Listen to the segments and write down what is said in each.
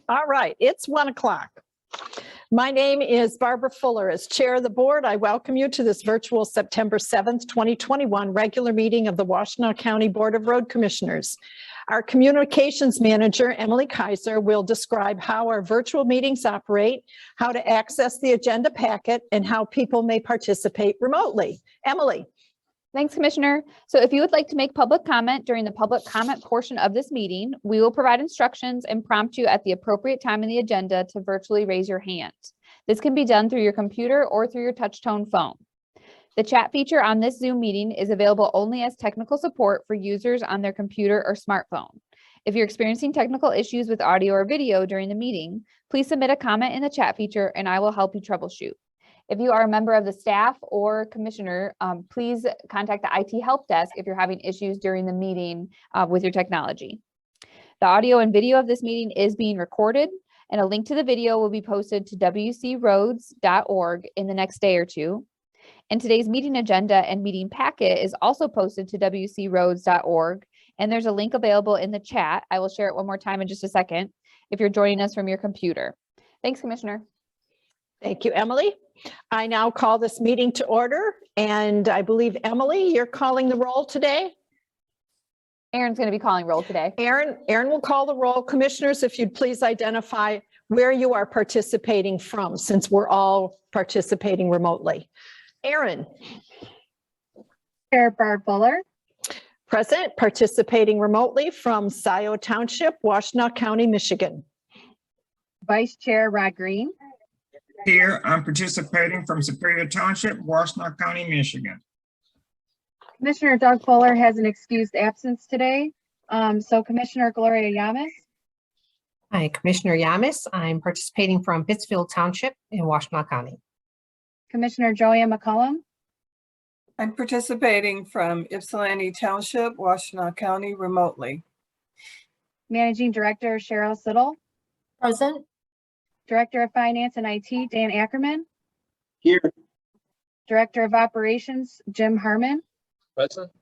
All right, it's 1 o'clock. My name is Barbara Fuller. As chair of the board, I welcome you to this virtual September 7th, 2021 regular meeting of the Washtenaw County Board of Road Commissioners. Our communications manager, Emily Kaiser, will describe how our virtual meetings operate, how to access the agenda packet, and how people may participate remotely. Emily. Thanks, Commissioner. So if you would like to make public comment during the public comment portion of this meeting, we will provide instructions and prompt you at the appropriate time in the agenda to virtually raise your hand. This can be done through your computer or through your touch-tone phone. The chat feature on this Zoom meeting is available only as technical support for users on their computer or smartphone. If you're experiencing technical issues with audio or video during the meeting, please submit a comment in the chat feature and I will help you troubleshoot. If you are a member of the staff or commissioner, please contact the IT help desk if you're having issues during the meeting with your technology. The audio and video of this meeting is being recorded, and a link to the video will be posted to wcroads.org in the next day or two. And today's meeting agenda and meeting packet is also posted to wcroads.org, and there's a link available in the chat. I will share it one more time in just a second if you're joining us from your computer. Thanks, Commissioner. Thank you, Emily. I now call this meeting to order, and I believe, Emily, you're calling the roll today? Aaron's going to be calling roll today. Aaron will call the roll. Commissioners, if you'd please identify where you are participating from, since we're all participating remotely. Aaron. Chair Barb Fuller. Present, participating remotely from Scioto Township, Washtenaw County, Michigan. Vice Chair Rod Green. Here, I'm participating from Superior Township, Washtenaw County, Michigan. Commissioner Doug Fuller has an excused absence today. So Commissioner Gloria Yamas. Hi, Commissioner Yamas. I'm participating from Pittsfield Township in Washtenaw County. Commissioner Joanne McCollum. I'm participating from Ypsilanti Township, Washtenaw County, remotely. Managing Director Cheryl Siddle. Present. Director of Finance and IT Dan Ackerman. Here. Director of Operations Jim Harmon. Present.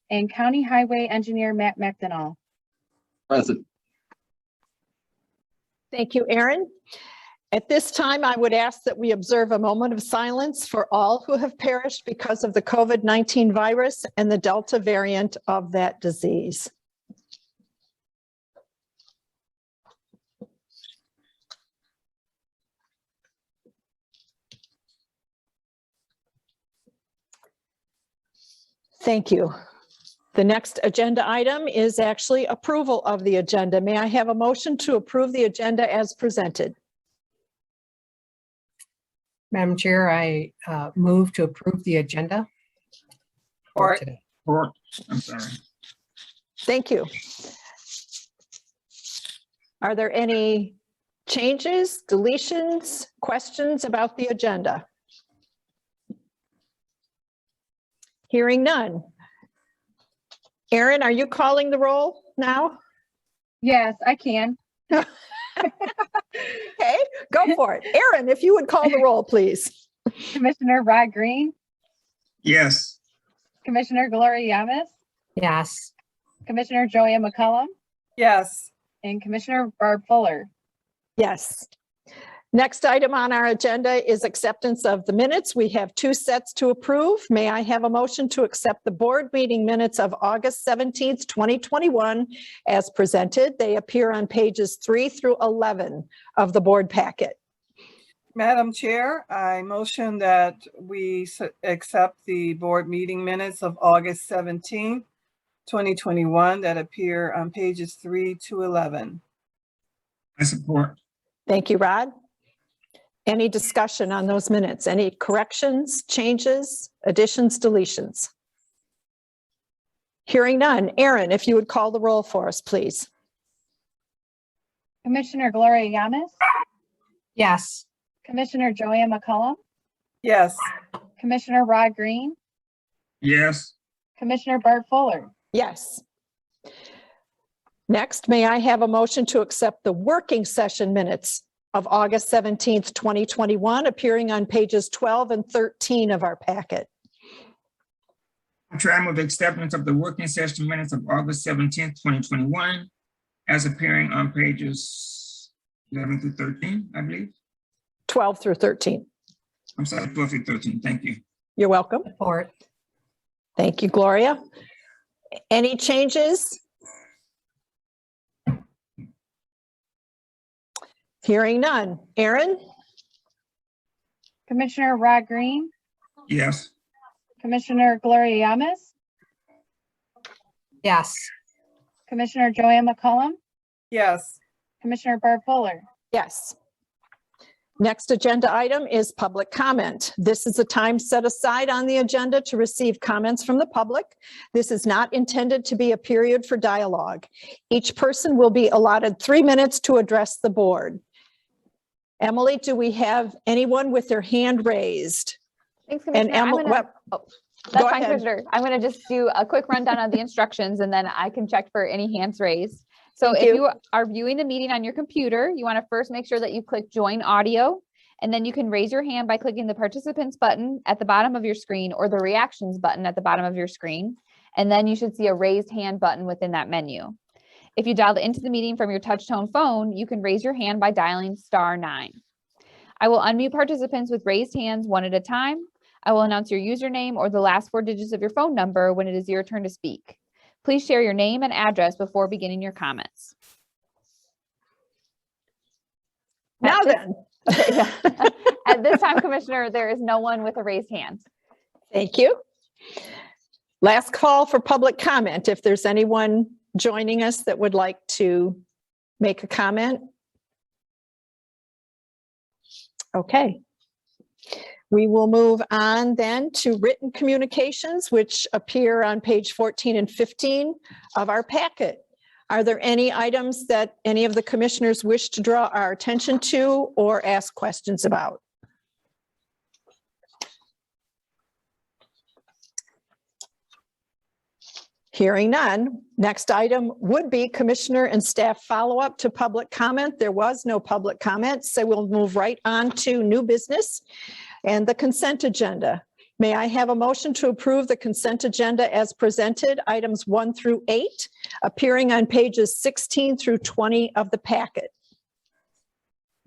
And County Highway Engineer Matt McDonnell. Present. Thank you, Aaron. At this time, I would ask that we observe a moment of silence for all who have perished because of the COVID-19 virus and the Delta variant of that disease. Thank you. The next agenda item is actually approval of the agenda. May I have a motion to approve the agenda as presented? Madam Chair, I move to approve the agenda for today. I'm sorry. Thank you. Are there any changes, deletions, questions about the agenda? Hearing none. Aaron, are you calling the roll now? Yes, I can. Okay, go for it. Aaron, if you would call the roll, please. Commissioner Rod Green. Yes. Commissioner Gloria Yamas. Yes. Commissioner Joanne McCollum. Yes. And Commissioner Barb Fuller. Yes. Next item on our agenda is acceptance of the minutes. We have two sets to approve. May I have a motion to accept the board meeting minutes of August 17th, 2021 as presented? They appear on pages 3 through 11 of the board packet. Madam Chair, I motion that we accept the board meeting minutes of August 17th, 2021 that appear on pages 3 to 11. I support. Thank you, Rod. Any discussion on those minutes? Any corrections, changes, additions, deletions? Hearing none. Aaron, if you would call the roll for us, please. Commissioner Gloria Yamas. Yes. Commissioner Joanne McCollum. Yes. Commissioner Rod Green. Yes. Commissioner Barb Fuller. Yes. Next, may I have a motion to accept the working session minutes of August 17th, 2021, appearing on pages 12 and 13 of our packet. I try move acceptance of the working session minutes of August 17th, 2021, as appearing on pages 11 through 13, I believe. 12 through 13. I'm sorry, 12 through 13. Thank you. You're welcome. Support. Thank you, Gloria. Any changes? Hearing none. Aaron? Commissioner Rod Green, Yes. Commissioner Gloria Yamas, Yes. Commissioner Joanne McCollum, Yes. Commissioner Barb Fuller. Yes. Next agenda item is public comment. This is a time set aside on the agenda to receive comments from the public. This is not intended to be a period for dialogue. Each person will be allotted 3 minutes to address the board. Emily, do we have anyone with their hand raised? Thanks, And Commissioner. I'm Emily, gonna- That's go fine, ahead. Commissioner. I'm going to just do a quick rundown of the instructions and then I can check for any hands raised. So Thank if you. you are viewing the meeting on your computer, you want to first make sure that you click join audio, and then you can raise your hand by clicking the participants button at the bottom of your screen or the reactions button at the bottom of your screen. And then you should see a raised hand button within that menu. If you dialed into the meeting from your touch tone phone, you can raise your hand by dialing *9. I will unmute participants with raised hands one at a time. I will announce your username or the last 4 digits of your phone number when it is your turn to speak. Please share your name and address before beginning your comments. Now At this- then, Okay, yeah. At this time, Commissioner, there is no one with a raised hand. thank you. Last call for public comment. If there's anyone joining us that would like to make a comment. Okay. We will move on then to written communications, which appear on page 14 and 15 of our packet. Are there any items that any of the commissioners wish to draw our attention to or ask questions about? Hearing none, next item would be commissioner and staff follow-up to public comment. There was no public comment, so we'll move right on to new business and the consent agenda. May I have a motion to approve the consent agenda as presented, items 1 through 8, appearing on pages 16 through 20 of the packet?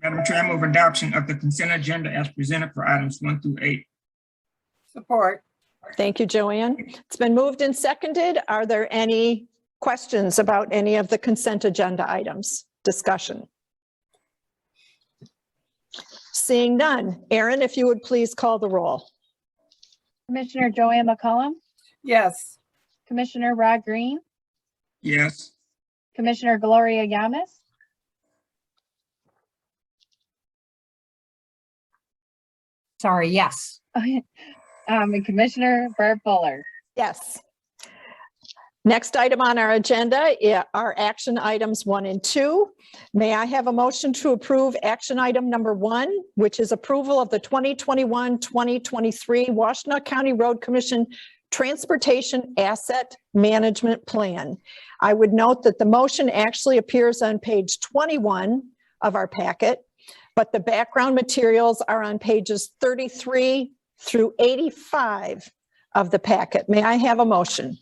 Madam Chair, I move adoption of the consent agenda as presented for items 1 through 8. Support. Thank you, Joanne. It's been moved and seconded. Are there any questions about any of the consent agenda items? Discussion. Seeing none. Aaron, if you would please call the roll. Commissioner Joanne McCollum, Yes. Commissioner Rod Green, Yes. Commissioner Gloria Yamas, Sorry, yes. and Commissioner Barb Fuller. Yes. Next item on our agenda are action items 1 and 2. May I have a motion to approve action item number 1, which is approval of the 2021-2023 Washtenaw County Road Commission Transportation Asset Management Plan. I would note that the motion actually appears on page 21 of our packet, but the background materials are on pages 33 through 85 of the packet. May I have a motion?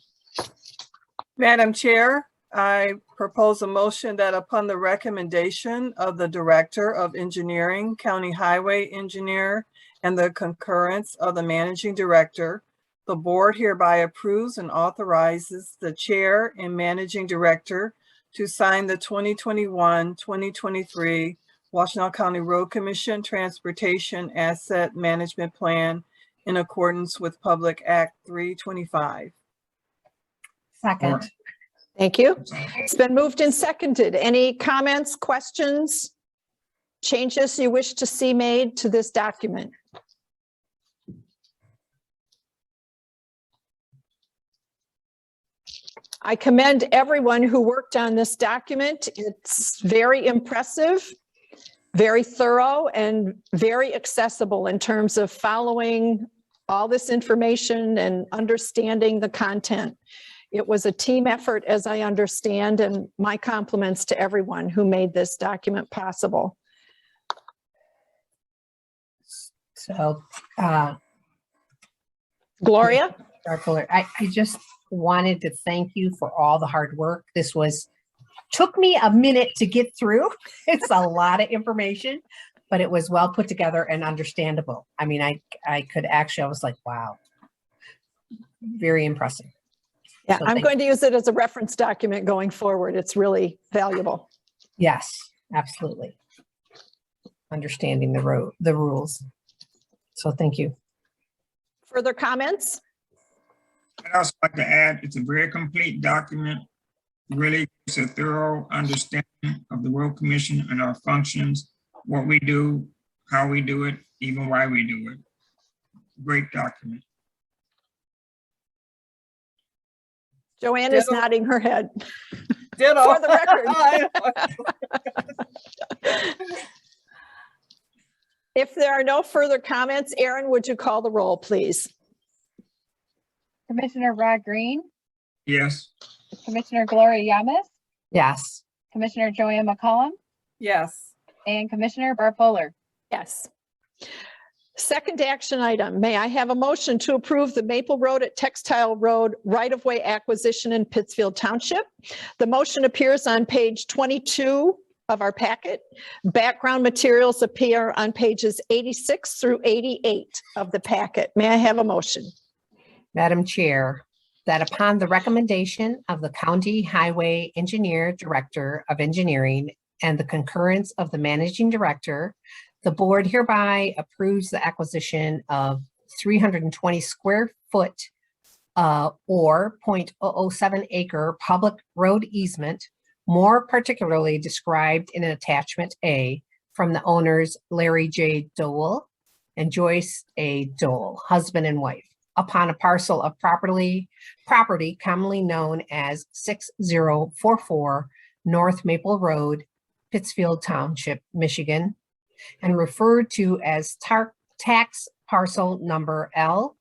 Madam Chair, I propose a motion that upon the recommendation of the Director of Engineering, County Highway Engineer, and the concurrence of the Managing Director, the Board hereby approves and authorizes the Chair and Managing Director to sign the 2021-2023 Washtenaw County Road Commission Transportation Asset Management Plan in accordance with Public Act 325. Second. Thank you. It's been moved and seconded. Any comments, questions, changes you wish to see made to this document? I commend everyone who worked on this document. It's very impressive, very thorough, and very accessible in terms of following all this information and understanding the content. It was a team effort, as I understand, and my compliments to everyone who made this document possible. So, Gloria? Dr. Fuller, I just wanted to thank you for all the hard work. This was took me a minute to get through. It's a lot of information, but it was well put together and understandable. I mean, I could actually, I was like, wow. Very impressive. Yeah, So I'm thank going to use it as a reference document going forward. It's really valuable. Yes, absolutely. Understanding the rules. So thank you. Further comments? I'd also like to add, it's a very complete document. Really gives a thorough understanding of the Road Commission and our functions, what we do, how we do it, even why we do it. Great document. Joanne is Ditto. nodding her head. Ditto. For the record. If there are no further comments, Aaron, would you call the roll, please? Commissioner Rod Green, Yes. Commissioner Gloria Yamas, Yes. Commissioner Joanne McCollum, Yes. and Commissioner Barb Fuller. Yes. Second action item, may I have a motion to approve the Maple Road at Textile Road right-of-way acquisition in Pittsfield Township? The motion appears on page 22 of our packet. Background materials appear on pages 86 through 88 of the packet. May I have a motion? Madam Chair, that upon the recommendation of the County Highway Engineer Director of Engineering and the concurrence of the Managing Director, the board hereby approves the acquisition of 320 square foot or 0.007 acre public road easement, more particularly described in attachment A, from the owners Larry J. Dole and Joyce A. Dole, husband and wife, upon a parcel of property commonly known as 6044 North Maple Road, Pittsfield Township, Michigan, and referred to as tax parcel number L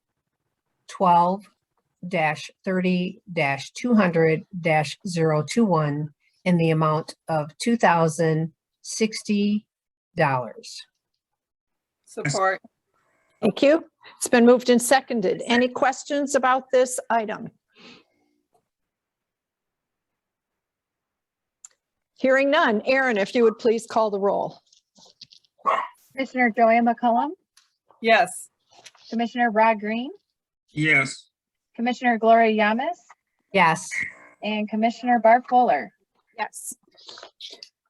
12-30-200-021 in the amount of $2,060. Support. Thank you. It's been moved and seconded. Any questions about this item? Hearing none. Aaron, if you would please call the roll. Commissioner Joanne McCollum, Yes. Commissioner Rod Green, Yes. Commissioner Gloria Yamas, Yes. and Commissioner Barb Fuller. Yes.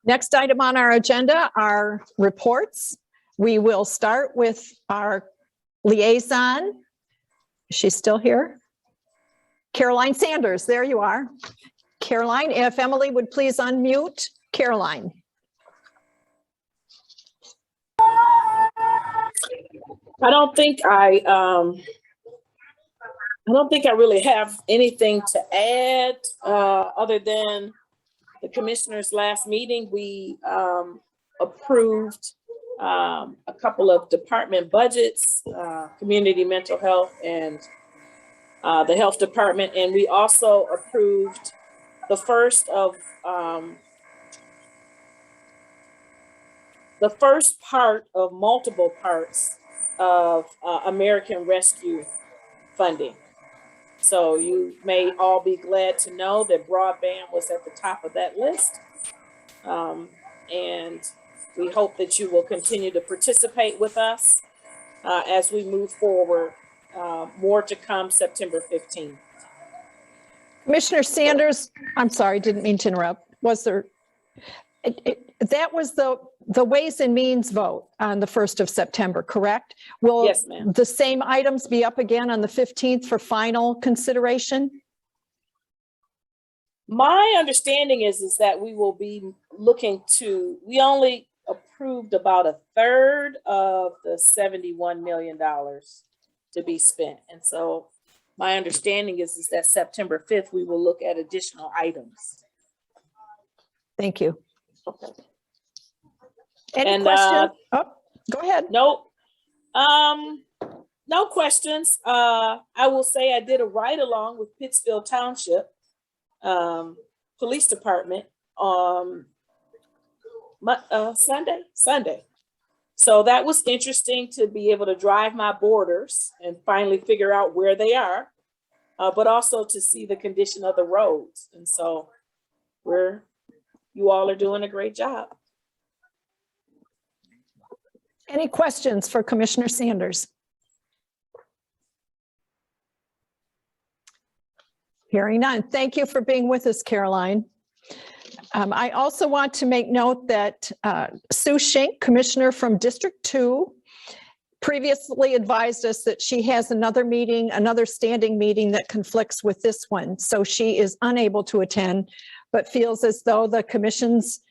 Next item on our agenda are reports. We will start with our liaison. Is she still here? Caroline Sanders, there you are. Caroline, if Emily would please unmute Caroline. I don't think I really have anything to add, other than the commissioner's last meeting. We approved a couple of department budgets, community mental health and the health department. And we also approved the first part of multiple parts of American Rescue funding. So you may all be glad to know that broadband was at the top of that list. And we hope that you will continue to participate with us as we move forward. More to come September 15th. Commissioner Sanders, I'm sorry, didn't mean to interrupt. Was there, that was the Ways and Means vote on the 1st of September, correct? Will Yes, ma'am. the same items be up again on the 15th for final consideration? My understanding is that we will be looking to, we only approved about a third of the $71 million to be spent. And so my understanding is that September 5th, we will look at additional items. Thank you. Okay. Any And, questions? Oh, go ahead. No questions. I will say I did a ride along with Pittsfield Township Police Department on Sunday. So that was interesting to be able to drive my borders and finally figure out where they are, but also to see the condition of the roads. And so we're you all are doing a great job. Any questions for Commissioner Sanders? Hearing none. Thank you for being with us, Caroline. I also want to make note that Sue Schenk, Commissioner from District 2, previously advised us that she has another meeting, another standing meeting that conflicts with this one. So she is unable to attend, but feels as though the commission's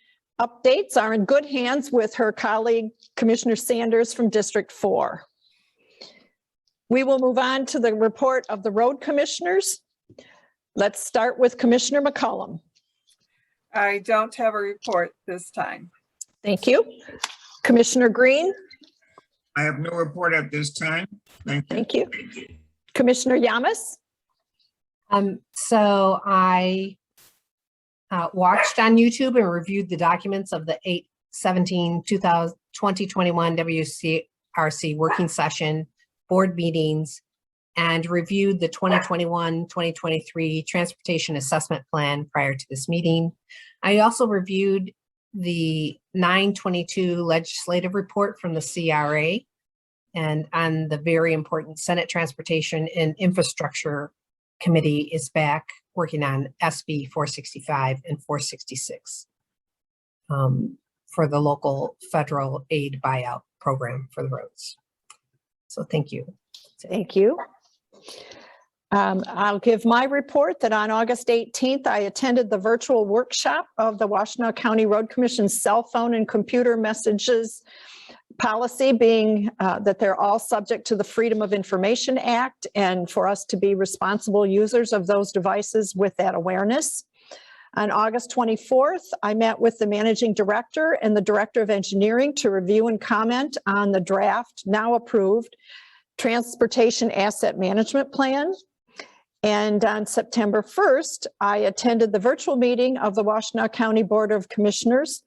updates are in good hands with her colleague, Commissioner Sanders from District 4. We will move on to the report of the road commissioners. Let's start with Commissioner McCollum. I don't have a report this time. Thank you. Commissioner Green. I have no report at this time. Thank you. Thank you. Commissioner Yamas. So I watched on YouTube and reviewed the documents of the 8/17/2021 WCRC working session, board meetings, and reviewed the 2021-2023 transportation assessment plan prior to this meeting. I also reviewed the 9/22 legislative report from the CRA and on the very important Senate Transportation and Infrastructure Committee is back working on SB 465 and 466 for the local federal aid buyout program for the roads. So thank you. Thank you. I'll give my report that on August 18th, I attended the virtual workshop of the Washtenaw County Road Commission's cell phone and computer messages policy, being that they're all subject to the Freedom of Information Act, and for us to be responsible users of those devices with that awareness. On August 24th, I met with the managing director and the director of engineering to review and comment on the draft, now approved, Transportation Asset Management Plan. And on September 1st, I attended the virtual meeting of the Washtenaw County Board of Commissioners.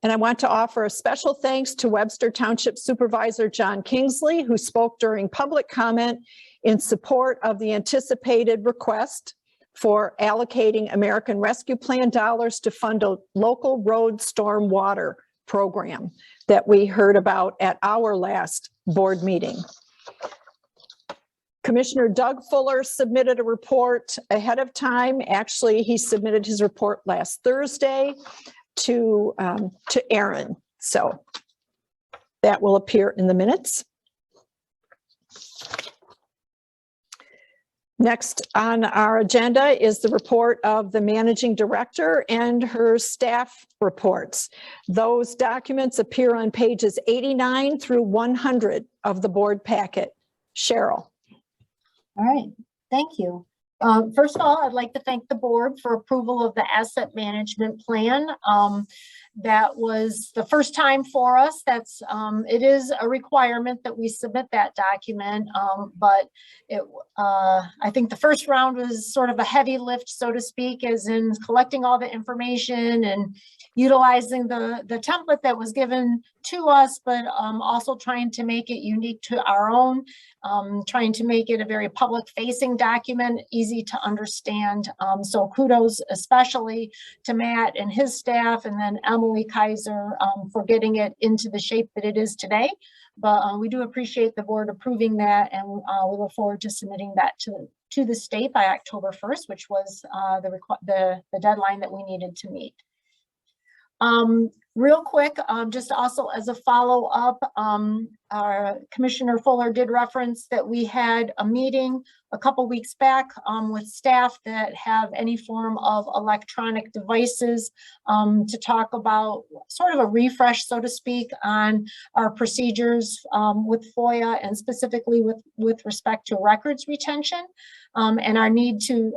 And I want to offer a special thanks to Webster Township Supervisor John Kingsley, who spoke during public comment in support of the anticipated request for allocating American Rescue Plan dollars to fund a local road storm water program that we heard about at our last board meeting. Commissioner Doug Fuller submitted a report ahead of time. Actually, he submitted his report last Thursday to Aaron. So that will appear in the minutes. Next on our agenda is the report of the managing director and her staff reports. Those documents appear on pages 89 through 100 of the board packet. Cheryl. All right, thank you. First of all, I'd like to thank the board for approval of the asset management plan. That was the first time for us. It is a requirement that we submit that document, but I think the first round was sort of a heavy lift, so to speak, as in collecting all the information and utilizing the template that was given to us, but also trying to make it unique to our own, trying to make it a very public facing document, easy to understand. So kudos especially to Matt and his staff, and then Emily Kaiser for getting it into the shape that it is today. But we do appreciate the board approving that, and we look forward to submitting that to the state by October 1st, which was the deadline that we needed to meet. Real quick, just also as a follow-up, our Commissioner Fuller did reference that we had a meeting a couple weeks back with staff that have any form of electronic devices to talk about sort of a refresh, so to speak, on our procedures with FOIA and specifically with respect to records retention. And our need to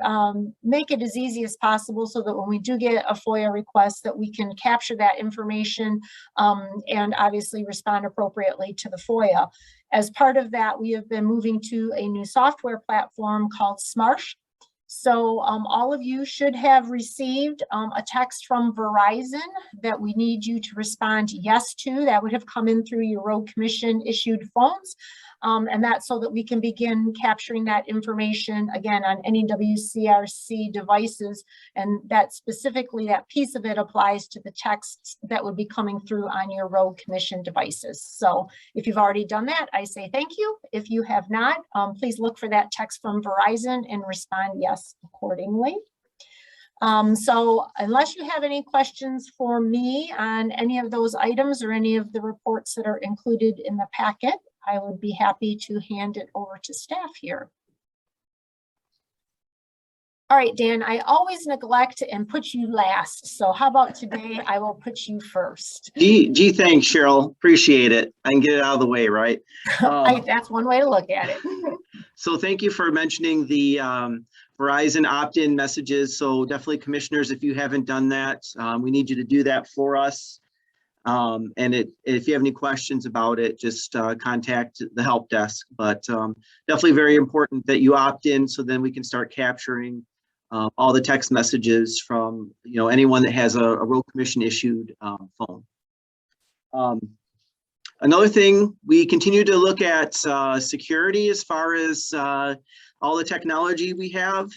make it as easy as possible so that when we do get a FOIA request that we can capture that information and obviously respond appropriately to the FOIA. As part of that, we have been moving to a new software platform called Smarsh. So all of you should have received a text from Verizon that we need you to respond yes to. That would have come in through your road commission issued phones. And that's so that we can begin capturing that information again on any WCRC devices. And that specifically, that piece of it applies to the texts that would be coming through on your road commission devices. So if you've already done that, I say thank you. If you have not, please look for that text from Verizon and respond yes accordingly. So unless you have any questions for me on any of those items or any of the reports that are included in the packet, I would be happy to hand it over to staff here. All right, Dan, I always neglect and put you last. So how about today? I will put you first. Gee, thanks, Cheryl. Appreciate it. I can get it out of the way, right? That's one way to look at it. So thank you for mentioning the Verizon opt-in messages. So definitely, commissioners, if you haven't done that, we need you to do that for us. And if you have any questions about it, just contact the help desk. But definitely very important that you opt in, so then we can start capturing all the text messages from anyone that has a road commission issued phone. Another thing, we continue to look at security as far as all the technology we have,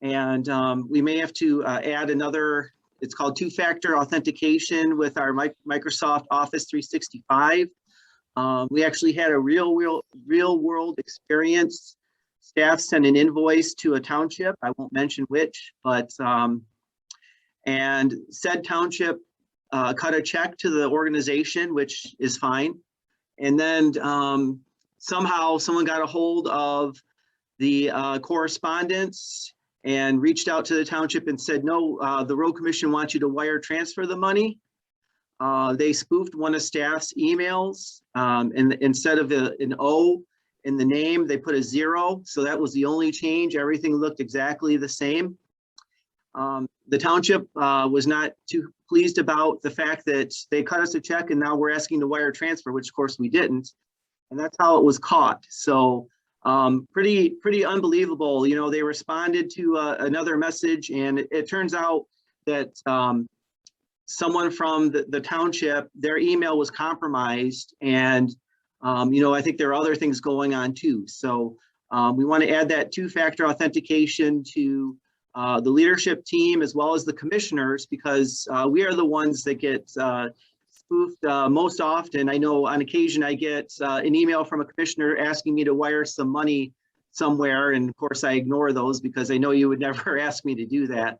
and we may have to add another. It's called two-factor authentication with our Microsoft Office 365. We actually had a real world experience. Staff sent an invoice to a township. I won't mention which, but and said township cut a check to the organization, which is fine. And then somehow someone got a hold of the correspondence and reached out to the township and said, no, the road commission wants you to wire transfer the money. They spoofed one of staff's emails, and instead of an O in the name, they put a 0. So that was the only change. Everything looked exactly the same. The township was not too pleased about the fact that they cut us a check and now we're asking to wire transfer, which of course we didn't. And that's how it was caught. So pretty unbelievable. They responded to another message, and it turns out that someone from the township, their email was compromised, and I think there are other things going on too. So we want to add that two-factor authentication to the leadership team as well as the commissioners, because we are the ones that get spoofed most often. I know on occasion I get an email from a commissioner asking me to wire some money somewhere, and of course I ignore those because I know you would never ask me to do that.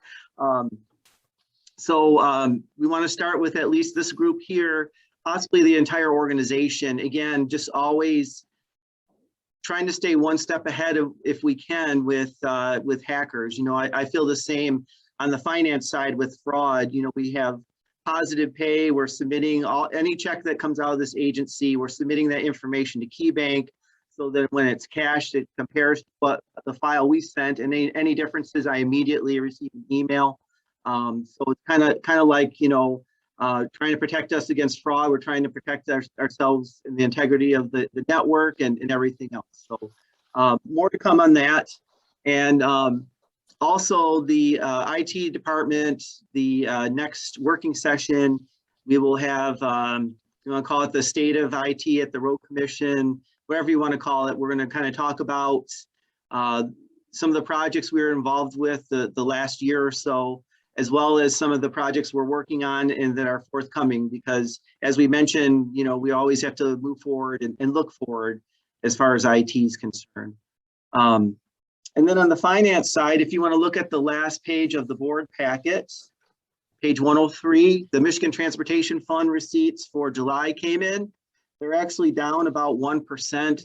So we want to start with at least this group here, possibly the entire organization. Again, just always trying to stay one step ahead of, if we can, with hackers. I feel the same on the finance side with fraud. We have positive pay. We're submitting any check that comes out of this agency. We're submitting that information to KeyBank, so that when it's cashed, it compares to what the file we sent, and any differences, I immediately receive an email. So it's kind of like trying to protect us against fraud. We're trying to protect ourselves and the integrity of the network and everything else. So more to come on that. And also the IT department, the next working session, we will have, you want to call it the state of IT at the Road Commission, whatever you want to call it. We're going to kind of talk about some of the projects we were involved with the last year or so, as well as some of the projects we're working on and that are forthcoming, because as we mentioned, we always have to move forward and look forward as far as IT is concerned. And then on the finance side, if you want to look at the last page of the board packet, page 103, the Michigan Transportation Fund receipts for July came in. They're actually down about 1%,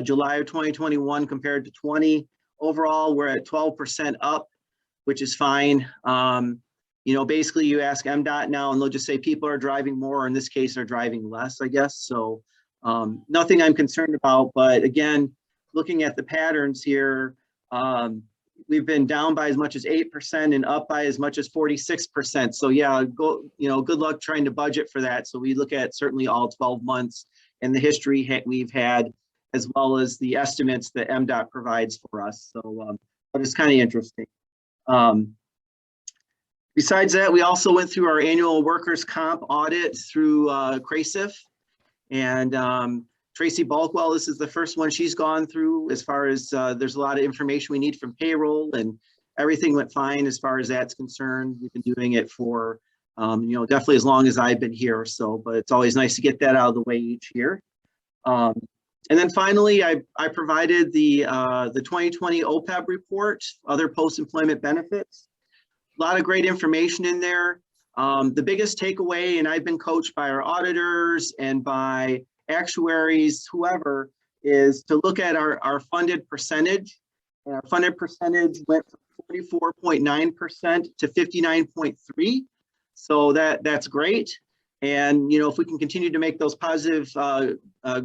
July of 2021 compared to 20. Overall, we're at 12% up, which is fine. Basically you ask MDOT now and they'll just say people are driving more, or in this case are driving less, I guess. So nothing I'm concerned about, but again, looking at the patterns here, we've been down by as much as 8% and up by as much as 46%. So yeah, good luck trying to budget for that. So we look at certainly all 12 months and the history we've had, as well as the estimates that MDOT provides for us. So, but it's kind of interesting. Besides that, we also went through our annual workers' comp audit through CRACIF, and Tracy Balkwell, this is the first one she's gone through as far as there's a lot of information we need from payroll, and everything went fine as far as that's concerned. We've been doing it for, definitely as long as I've been here. So, but it's always nice to get that out of the way each year. And then finally, I provided the 2020 OPEB report, other post-employment benefits. A lot of great information in there. The biggest takeaway, and I've been coached by our auditors and by actuaries, whoever, is to look at our funded percentage. And our funded percentage went from 44.9% to 59.3%. So that's great. And, if we can continue to make those positive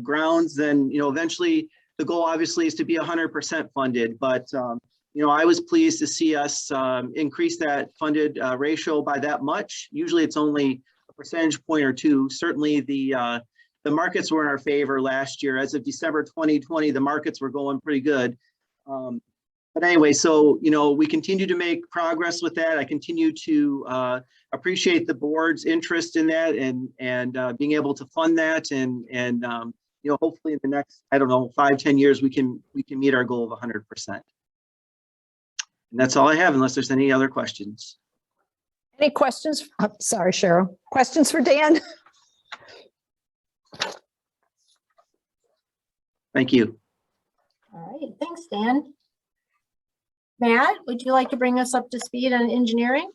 grounds, then, eventually the goal obviously is to be 100% funded. But, I was pleased to see us increase that funded ratio by that much. Usually it's only a percentage point or two. Certainly the markets were in our favor last year. As of December 2020, the markets were going pretty good. But anyway, so, we continue to make progress with that. I continue to appreciate the board's interest in that and being able to fund that. And hopefully in the next, 5-10 years, we can meet our goal of 100%. And that's all I have, unless there's any other questions. Any questions? Oh, sorry, Cheryl. Questions for Dan? Thank you. All right, thanks, Dan. Matt, would you like to bring us up to speed on engineering?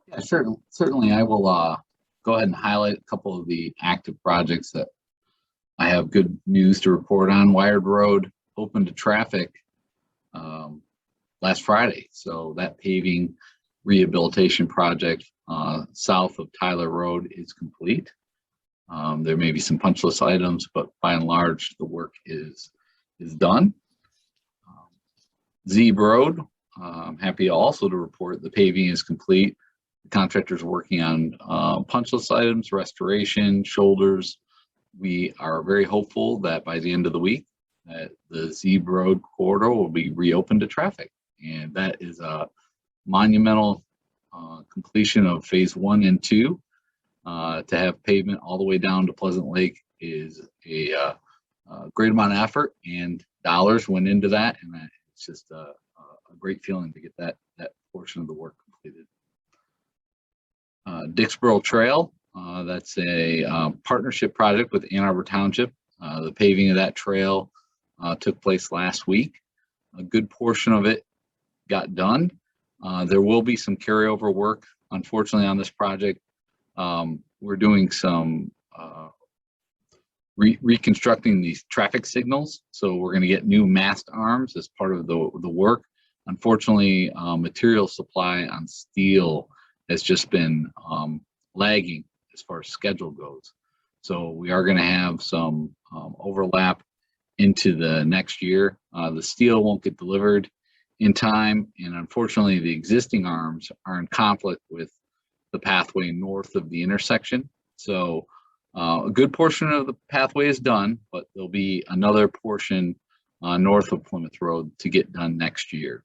Yeah, sure. Certainly, I will go ahead and highlight a couple of the active projects that I have good news to report on. Wired Road opened to traffic last Friday. So that paving rehabilitation project south of Tyler Road is complete. There may be some punch list items, but by and large, the work is done. Zeeb Road, I'm happy also to report the paving is complete. The contractor's working on punch list items, restoration, shoulders. We are very hopeful that by the end of the week, that the Zeeb Road corridor will be reopened to traffic. And that is a monumental completion of phase 1 and 2. To have pavement all the way down to Pleasant Lake is a great amount of effort, and dollars went into that. And it's just a great feeling to get that portion of the work completed. Dicksboro Trail, that's a partnership project with Ann Arbor Township. The paving of that trail took place last week. A good portion of it got done. There will be some carryover work, unfortunately, on this project. We're doing some reconstructing these traffic signals. So we're going to get new mast arms as part of the work. Unfortunately, material supply on steel has just been lagging as far as schedule goes. So we are going to have some overlap into the next year. The steel won't get delivered in time, and unfortunately the existing arms are in conflict with the pathway north of the intersection. So a good portion of the pathway is done, but there'll be another portion north of Plymouth Road to get done next year.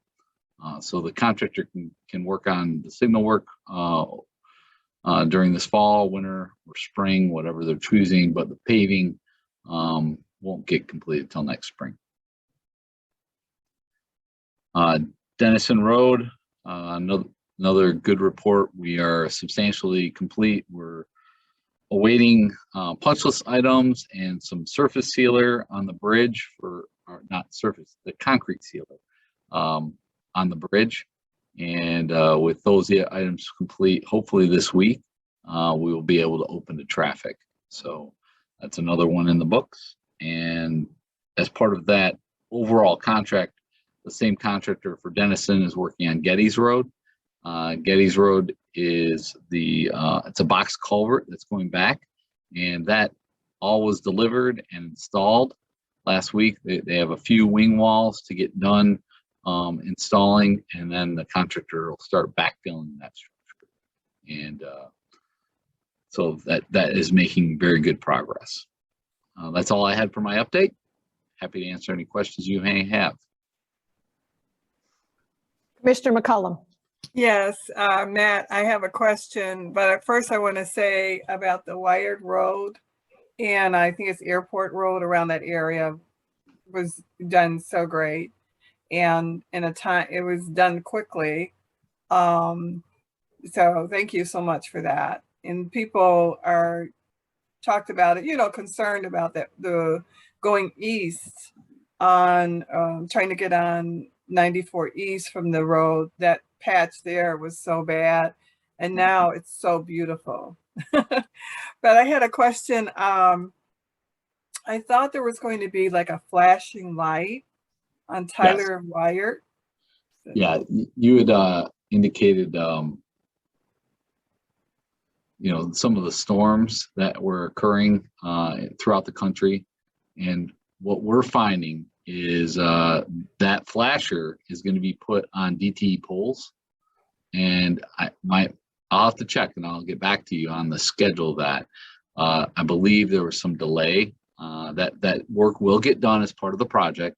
So the contractor can work on the signal work during this fall, winter, or spring, whatever they're choosing, but the paving won't get completed till next spring. Dennison Road, another good report. We are substantially complete. We're awaiting punch list items and some surface sealer on the bridge for, or not surface, the concrete sealer on the bridge. And with those items complete, hopefully this week, we will be able to open to traffic. So that's another one in the books. And as part of that overall contract, the same contractor for Dennison is working on Gettys Road. Gettys Road is it's a box culvert that's going back, and that all was delivered and installed last week. They have a few wing walls to get done installing, and then the contractor will start backfilling that structure. And so that is making very good progress. That's all I had for my update. Happy to answer any questions you may have. Commissioner McCollum. Yes, Matt, I have a question, but at first I want to say about the Wired Road. and I think it's Airport Road around that area was done so great. And in a time, it was done quickly. So thank you so much for that. And people are talked about it, you know, concerned about that, the going east on trying to get on 94 East from the road. That patch there was so bad, and now it's so beautiful. But I had a question. I thought there was going to be like a flashing light on Tyler and Wyatt. Yeah, you had indicated, you know, some of the storms that were occurring throughout the country. And what we're finding is that flasher is going to be put on DTE poles. And I'll have to check and I'll get back to you on the schedule of that. I believe there was some delay. That work will get done as part of the project,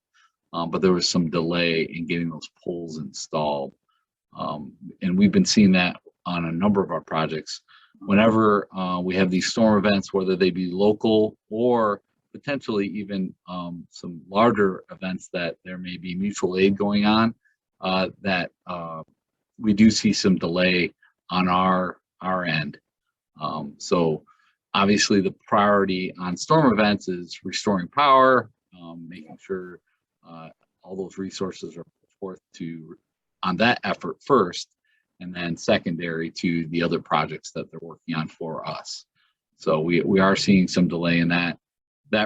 but there was some delay in getting those poles installed. And we've been seeing that on a number of our projects. Whenever we have these storm events, whether they be local or potentially even some larger events that there may be mutual aid going on, that we do see some delay on our end. So obviously the priority on storm events is restoring power, making sure all those resources are put forth on that effort first, and then secondary to the other projects that they're working on for us. So we are seeing some delay in that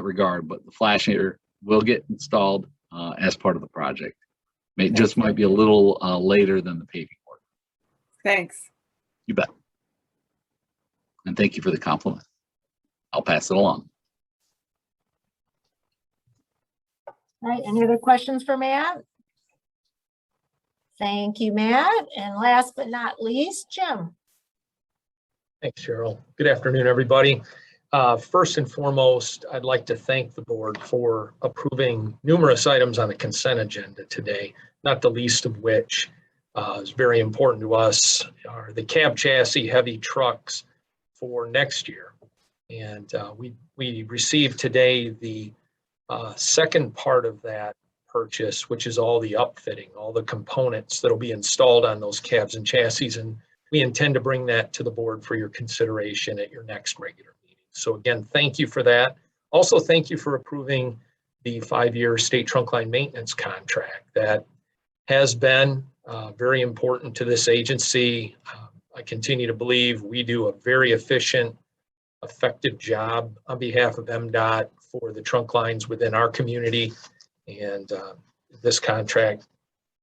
regard, but the flasher will get installed as part of the project. It just might be a little later than the paving work. Thanks. You bet. And thank you for the compliment. I'll pass it along. All right, any other questions for Matt? Thank you, Matt. And last but not least, Jim. Thanks, Cheryl. Good afternoon, everybody. First and foremost, I'd like to thank the board for approving numerous items on the consent agenda today, not the least of which is very important to us, are the cab chassis heavy trucks for next year. And we received today the second part of that purchase, which is all the upfitting, all the components that'll be installed on those cabs and chassis. And we intend to bring that to the board for your consideration at your next regular meeting. So again, thank you for that. Also, thank you for approving the 5-year state trunk line maintenance contract. That has been very important to this agency. I continue to believe we do a very efficient, effective job on behalf of MDOT for the trunk lines within our community. And this contract,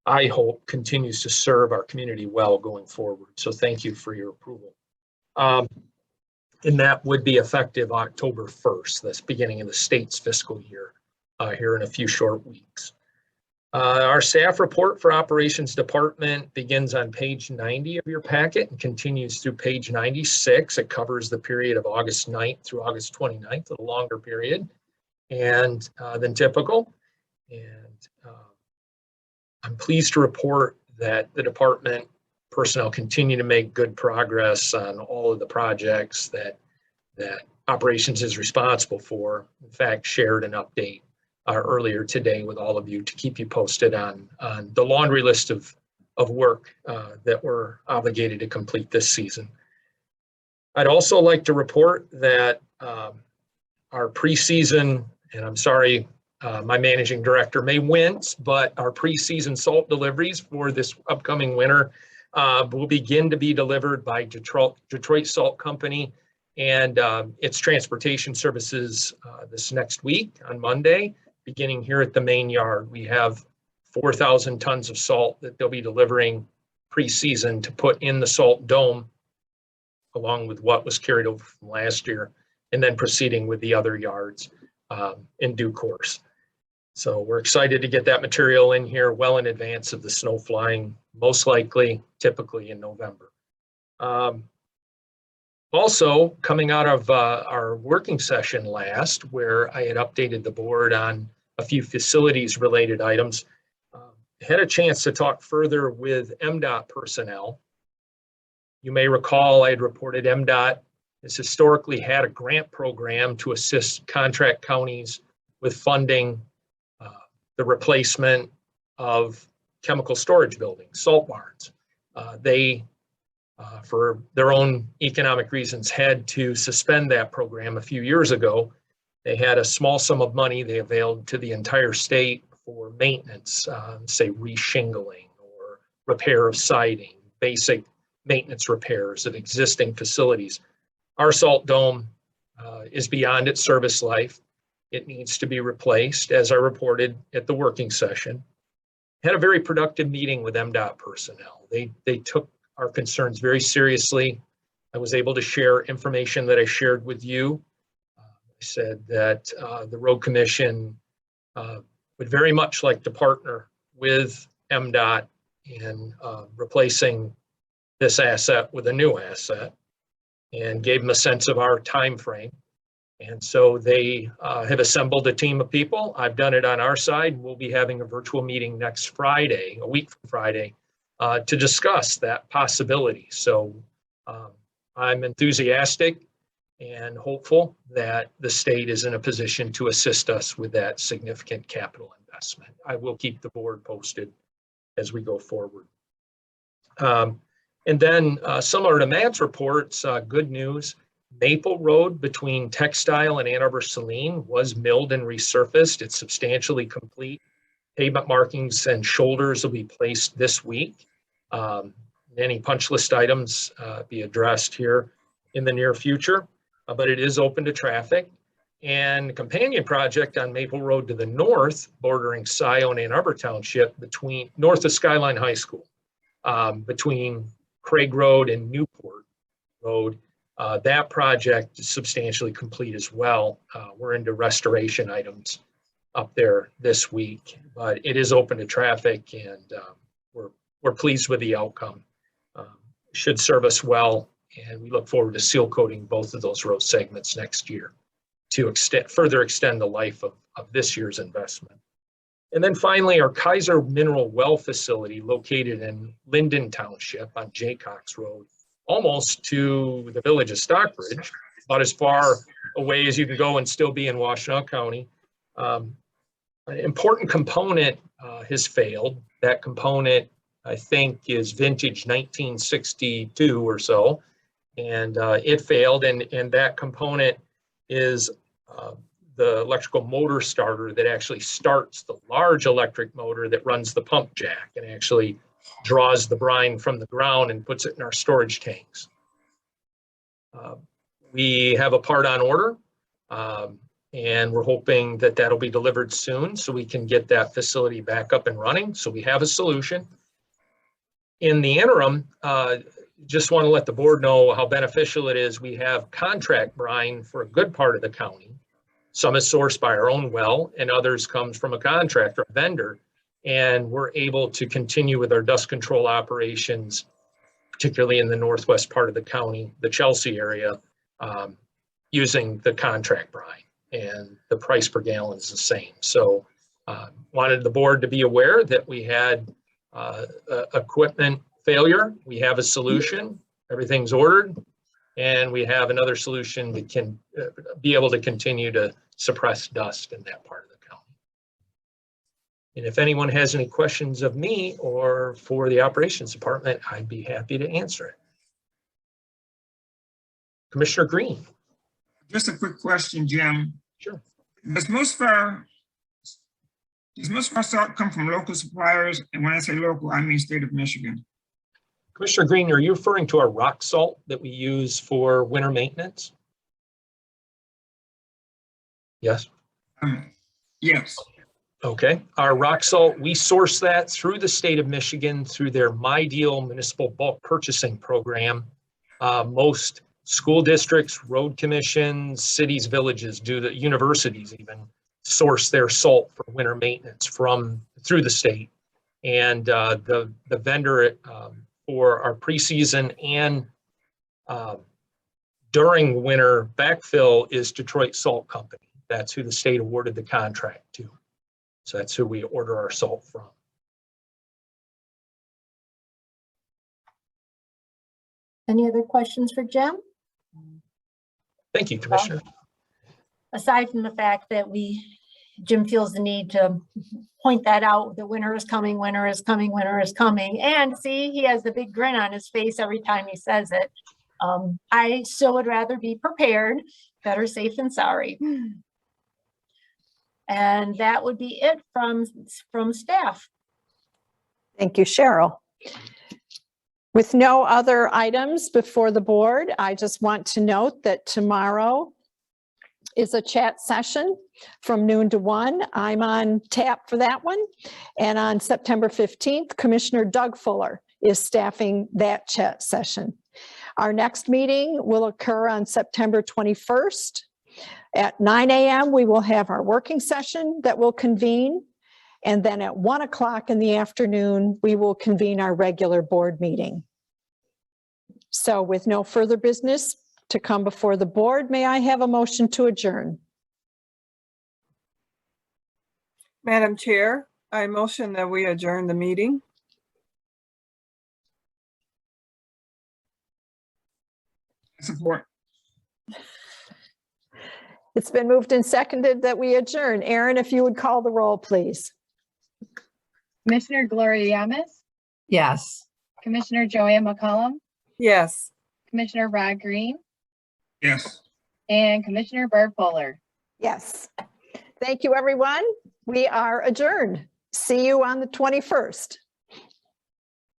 I hope, continues to serve our community well going forward. So thank you for your approval. And that would be effective October 1st. That's beginning of the state's fiscal year here in a few short weeks. Our staff report for operations department begins on page 90 of your packet and continues through page 96. It covers the period of August 9th through August 29th, a longer period and than typical. And I'm pleased to report that the department personnel continue to make good progress on all of the projects that operations is responsible for. In fact, shared an update earlier today with all of you to keep you posted on the laundry list of work that we're obligated to complete this season. I'd also like to report that our preseason, and I'm sorry, my managing director may wince, but our preseason salt deliveries for this upcoming winter will begin to be delivered by Detroit Salt Company and its transportation services this next week on Monday, beginning here at the main yard. We have 4,000 tons of salt that they'll be delivering preseason to put in the salt dome, along with what was carried over from last year, and then proceeding with the other yards in due course. So we're excited to get that material in here well in advance of the snow flying, most likely, typically in November. Also, coming out of our working session last, where I had updated the board on a few facilities related items, had a chance to talk further with MDOT personnel. You may recall I had reported MDOT has historically had a grant program to assist contract counties with funding the replacement of chemical storage buildings, salt barns. They, for their own economic reasons, had to suspend that program a few years ago. They had a small sum of money they availed to the entire state for maintenance, say reshingling or repair of siding, basic maintenance repairs of existing facilities. Our salt dome is beyond its service life. It needs to be replaced, as I reported at the working session. Had a very productive meeting with MDOT personnel. They took our concerns very seriously. I was able to share information that I shared with you. I said that the Road Commission would very much like to partner with MDOT in replacing this asset with a new asset, and gave them a sense of our time frame. And so they have assembled a team of people. I've done it on our side. We'll be having a virtual meeting next Friday, a week from Friday, to discuss that possibility. So I'm enthusiastic and hopeful that the state is in a position to assist us with that significant capital investment. I will keep the board posted as we go forward. And then similar to Matt's reports, good news. Maple Road between Textile and Ann Arbor Saline was milled and resurfaced. It's substantially complete. Pavement markings and shoulders will be placed this week. Any punch list items be addressed here in the near future, but it is open to traffic. And companion project on Maple Road to the north, bordering Scioto and Ann Arbor Township, between north of Skyline High School, between Craig Road and Newport Road. That project is substantially complete as well. We're into restoration items up there this week, but it is open to traffic, and we're pleased with the outcome. Should serve us well, and we look forward to seal coating both of those road segments next year to further extend the life of this year's investment. And then finally, our Kaiser Mineral Well facility located in Linden Township on Jaycox Road, almost to the village of Stockbridge, about as far away as you can go and still be in Washtenaw County. An important component has failed. That component, I think, is vintage 1962 or so, and it failed. And that component is the electrical motor starter that actually starts the large electric motor that runs the pump jack and actually draws the brine from the ground and puts it in our storage tanks. We have a part on order, and we're hoping that that'll be delivered soon so we can get that facility back up and running. So we have a solution. In the interim, just want to let the board know how beneficial it is. We have contract brine for a good part of the county. Some is sourced by our own well, and others comes from a contractor, a vendor. And we're able to continue with our dust control operations, particularly in the northwest part of the county, the Chelsea area, using the contract brine, and the price per gallon is the same. So wanted the board to be aware that we had equipment failure. We have a solution, everything's ordered, and we have another solution that can be able to continue to suppress dust in that part of the county. And if anyone has any questions of me or for the operations department, I'd be happy to answer it. Commissioner Green. Just a quick question, Jim. Sure. Does most of our salt come from local suppliers? And when I say local, I mean state of Michigan. Commissioner Green, are you referring to our rock salt that we use for winter maintenance? Yes. Yes. Okay. Our rock salt, we source that through the state of Michigan through their My Deal municipal bulk purchasing program. Most school districts, road commissions, cities, villages, universities even source their salt for winter maintenance through the state. And the vendor for our preseason and during winter backfill is Detroit Salt Company. That's who the state awarded the contract to. So that's who we order our salt from. Any other questions for Jim? Thank you, Commissioner. Aside from the fact that Jim feels the need to point that out, the winter is coming, winter is coming, winter is coming. And see, he has the big grin on his face every time he says it. I still would rather be prepared, better safe than sorry. And that would be it from staff. Thank you, Cheryl. With no other items before the board, I just want to note that tomorrow is a chat session from noon to 1. I'm on tap for that one. And on September 15th, Commissioner Doug Fuller is staffing that chat session. Our next meeting will occur on September 21st. At 9 a.m., we will have our working session that will convene. And then at 1 o'clock in the afternoon, we will convene our regular board meeting. So with no further business to come before the board, may I have a motion to adjourn? Madam Chair, I motion that we adjourn the meeting. Support. It's been moved and seconded that we adjourn. Aaron, if you would call the roll, please. Commissioner Gloria Yamas, Yes. Commissioner Joanne McCollum, Yes. Commissioner Rod Green, Yes. and Commissioner Barb Fuller. Yes. Thank you, everyone. We are adjourned. See you on the 21st.